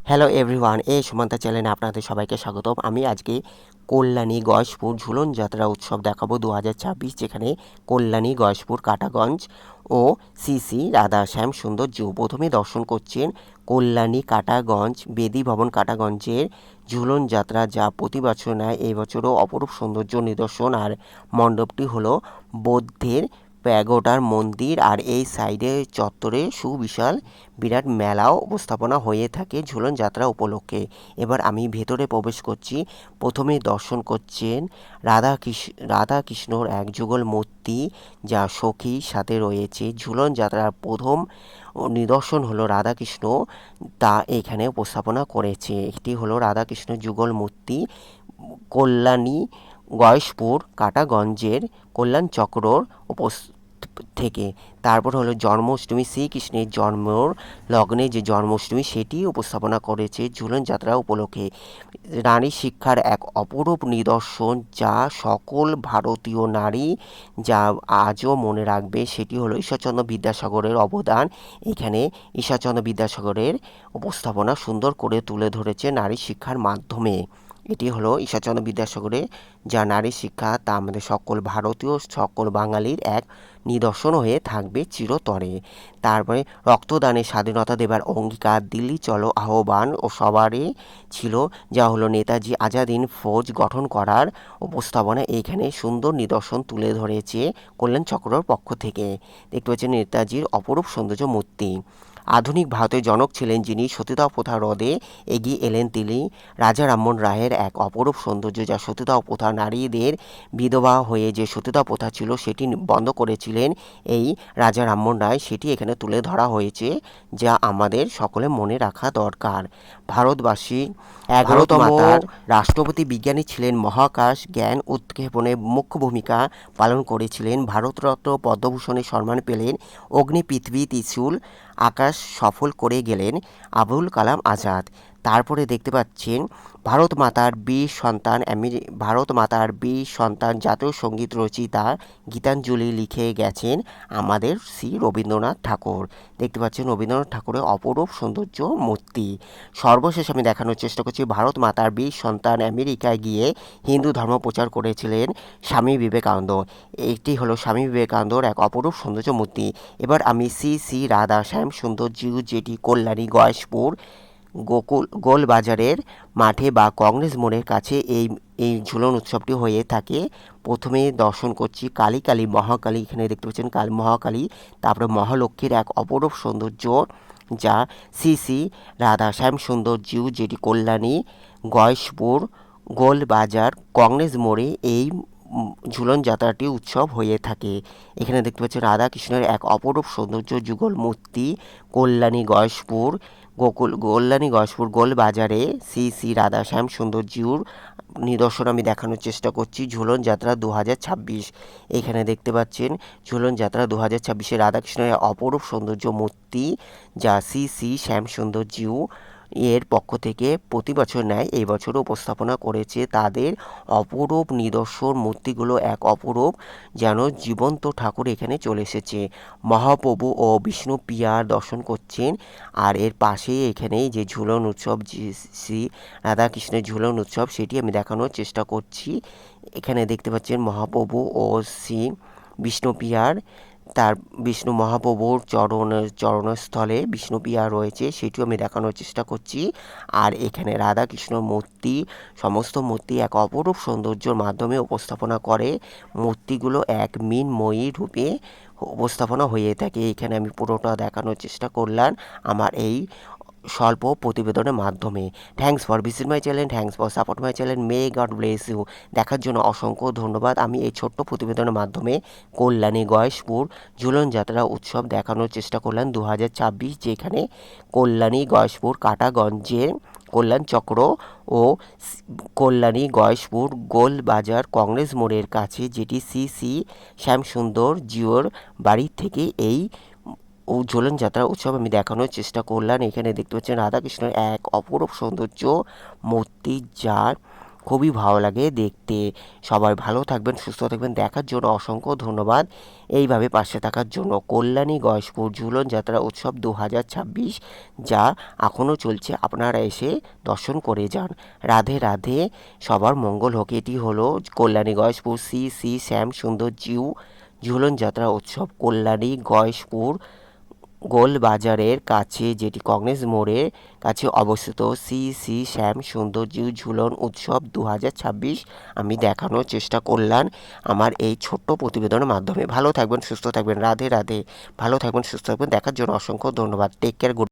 Hello everyone, এই সুমান্তা চ্যানেলে আপনাদের সবাইকে স্বাগতম। আমি আজকে কল্যাণী গয়েশপুর ঝুলন যাত্রা উৎসব দেখাবো 2026, যেখানে কল্যাণী গয়েশপুর কাটাগঞ্জ ও শ্রী রাধা শ্যাম সুন্দর জু। প্রথমে দর্শন করছেন কল্যাণী কাটাগঞ্জ বেদি ভবন কাটাগঞ্জের ঝুলন যাত্রা, যা প্রতি বছর নেয় এই বছরও অপরূপ সৌন্দর্য নিদর্শন। আর মণ্ডপটি হলো বৌদ্ধের প্যাগোডার মন্দির, আর এই সাইডে চত্বরে সুবিশাল বিরাট মেলাও উপস্থাপনা হয়ে থাকে ঝুলন যাত্রা উপলক্ষে। এবার আমি ভেতরে প্রবেশ করছি। প্রথমে দর্শন করছেন রাধা কৃষ্ণর এক যুগল মূর্তি, যা সখীর সাথে রয়েছে। ঝুলন যাত্রার প্রথম নিদর্শন হলো রাধাকৃষ্ণ, তা এখানে উপস্থাপনা করেছে। এটি হলো রাধাকৃষ্ণ যুগল মূর্তি কল্যাণী গয়েশপুর কাটাগঞ্জের কল্যাণ চক্রর থেকে। তারপর হলো জন্মাষ্টমী, শ্রীকৃষ্ণের জন্মর লগ্নে যে জন্মাষ্টমী, সেটি উপস্থাপনা করেছে ঝুলন যাত্রা উপলক্ষে। নারী শিক্ষার এক অপরূপ নিদর্শন, যা সকল ভারতীয় নারী যা আজও মনে রাখবে, সেটি হলো ঈশ্বরচন্দ্র বিদ্যাসাগরের অবদান। এখানে ঈশ্বরচন্দ্র বিদ্যাসাগরের উপস্থাপনা সুন্দর করে তুলে ধরেছে নারী শিক্ষার মাধ্যমে। এটি হলো ঈশ্বরচন্দ্র বিদ্যাসাগরের যা নারী শিক্ষা, তা আমাদের সকল ভারতীয় সকল বাঙালির এক নিদর্শন হয়ে থাকবে চিরতরে। তারপরে রক্তদানের স্বাধীনতা দেবার অঙ্গীকার, দিল্লি চলো আহ্বান ও সবারই ছিল, যা হলো নেতাজি আজাদিন ফৌজ গঠন করার উপস্থাপনা। এইখানে সুন্দর নিদর্শন তুলে ধরেছে কল্যাণ চক্রর পক্ষ থেকে। দেখতে পাচ্ছেন নেতাজির অপরূপ সৌন্দর্য মূর্তি। আধুনিক ভারতের জনক ছিলেন যিনি, সতীদাহ প্রথা রোধে এগিয়ে এলেন তিনি। রাজা রামমোহন রায়ের এক অপরূপ সৌন্দর্য, যা সতীদাহ প্রথা, নারীদের বিধবা হয়ে যে সতীদাহ প্রথা ছিল সেটি বন্ধ করেছিলেন এই রাজা রামমোহন রায়, সেটি এখানে তুলে ধরা হয়েছে, যা আমাদের সকলে মনে রাখা দরকার। ভারতবাসী 11তম রাষ্ট্রপতি বিজ্ঞানী ছিলেন, মহাকাশ জ্ঞান উৎক্ষেপণে মুখ্য ভূমিকা পালন করেছিলেন। ভারতরত্ন পদ্মভূষণের সম্মান পেলেন। অগ্নি পৃথিবী ত্রিশূল আকাশ সফল করে গেলেন আবুল কালাম আজাদ। তারপরে দেখতে পাচ্ছেন ভারত মাতার বীর সন্তান জাতীয় সঙ্গীত রচয়িতা গীতাঞ্জলি লিখে গেছেন আমাদের শ্রী রবীন্দ্রনাথ ঠাকুর। দেখতে পাচ্ছেন রবীন্দ্রনাথ ঠাকুরের অপরূপ সৌন্দর্য মূর্তি। সর্বশেষ আমি দেখানোর চেষ্টা করছি ভারত মাতার বীর সন্তান আমেরিকায় গিয়ে হিন্দু ধর্ম প্রচার করেছিলেন স্বামী বিবেকানন্দ। এটি হলো স্বামী বিবেকানন্দর এক অপরূপ সৌন্দর্য মূর্তি। এবার আমি শ্রী রাধা শ্যাম সুন্দর জিউ, যেটি কল্যাণী গয়েশপুর গোলবাজারের মাঠে বা কংগ্রেস মোড়ের কাছে এই ঝুলন উৎসবটি হয়ে থাকে। প্রথমে দর্শন করছি কালী মহাকালী। এখানে দেখতে পাচ্ছেন মহাকালী, তারপরে মহালক্ষ্মীর এক অপরূপ সৌন্দর্য, যা শ্রী রাধা শ্যাম সুন্দর জিউ, যেটি কল্যাণী গয়েশপুর গোলবাজার কংগ্রেস মোড়ে এই ঝুলন যাত্রাটি উৎসব হয়ে থাকে। এখানে দেখতে পাচ্ছি রাধাকৃষ্ণের এক অপরূপ সৌন্দর্য যুগল মূর্তি কল্যাণী গয়েশপুর গোলবাজারে শ্রী রাধা শ্যাম সুন্দর জিউর নিদর্শন আমি দেখানোর চেষ্টা করছি। ঝুলন যাত্রা 2026। এখানে দেখতে পাচ্ছেন ঝুলন যাত্রা 2026-এ রাধাকৃষ্ণের অপরূপ সৌন্দর্য মূর্তি, যা শ্রী শ্যাম সুন্দর জিউ এর পক্ষ থেকে প্রতি বছর ন্যায় এই বছরও উপস্থাপনা করেছে। তাদের অপরূপ নিদর্শন মূর্তিগুলো এক অপরূপ, যেন জীবন্ত ঠাকুর এখানে চলে এসেছে। মহাপ্রভু ও বিষ্ণু প্রিয়ার দর্শন করছেন। আর এর পাশেই এখানে যে ঝুলন উৎসব, শ্রী রাধাকৃষ্ণের ঝুলন উৎসব, সেটি আমি দেখানোর চেষ্টা করছি। এখানে দেখতে পাচ্ছেন মহাপ্রভু ও শ্রী বিষ্ণুপ্রিয়ার, তার বিষ্ণু মহাপ্রভুর চরণস্থলে বিষ্ণুপ্রিয়া রয়েছে, সেটিও আমি দেখানোর চেষ্টা করছি। আর এখানে রাধাকৃষ্ণ মূর্তি, সমস্ত মূর্তি এক অপরূপ সৌন্দর্যের মাধ্যমে উপস্থাপনা করে। মূর্তিগুলো এক মৃন্ময়ী রূপে উপস্থাপনা হয়ে থাকে। এখানে আমি পুরোটা দেখানোর চেষ্টা করলাম আমার এই স্বল্প প্রতিবেদনের মাধ্যমে। Thanks for visit my channel, thanks for support my channel, may God bless you. দেখার জন্য অসংখ্য ধন্যবাদ। আমি এই ছোট্ট প্রতিবেদনের মাধ্যমে কল্যাণী গয়েশপুর ঝুলন যাত্রা উৎসব দেখানোর চেষ্টা করলাম 2026, যেখানে কল্যাণী গয়েশপুর কাটাগঞ্জের কল্যাণ চক্র ও কল্যাণী গয়েশপুর গোলবাজার কংগ্রেস মোড়ের কাছে, যেটি শ্রী শ্যামসুন্দর জিওর বাড়ির থেকে এই ঝুলন যাত্রা উৎসব আমি দেখানোর চেষ্টা করলাম। এখানে দেখতে পাচ্ছেন রাধাকৃষ্ণের এক অপরূপ সৌন্দর্য মূর্তি, যার খুবই ভালো লাগে দেখতে। সবাই ভালো থাকবেন, সুস্থ থাকবেন, দেখার জন্য অসংখ্য ধন্যবাদ। এইভাবে পাশে থাকার জন্য। কল্যাণী গয়েশপুর ঝুলন যাত্রা উৎসব 2026 যা এখনও চলছে, আপনারা এসে দর্শন করে যান। রাধে রাধে, সবার মঙ্গল হোক। এটি হলো কল্যাণী গয়েশপুর শ্রী শ্রী শ্যাম সুন্দর জিউ ঝুলন যাত্রা উৎসব, কল্যাণী গয়েশপুর গোলবাজারের কাছে, যেটি কংগ্রেস মোড়ের কাছে অবস্থিত। শ্রী শ্রী শ্যাম সুন্দর জিউ ঝুলন উৎসব 2026 আমি দেখানোর চেষ্টা করলাম আমার এই ছোট্ট প্রতিবেদনের মাধ্যমে। ভালো থাকবেন, সুস্থ থাকবেন, রাধে রাধে। ভালো থাকবেন, সুস্থ থাকবেন, দেখার জন্য অসংখ্য ধন্যবাদ। Take care. গুড।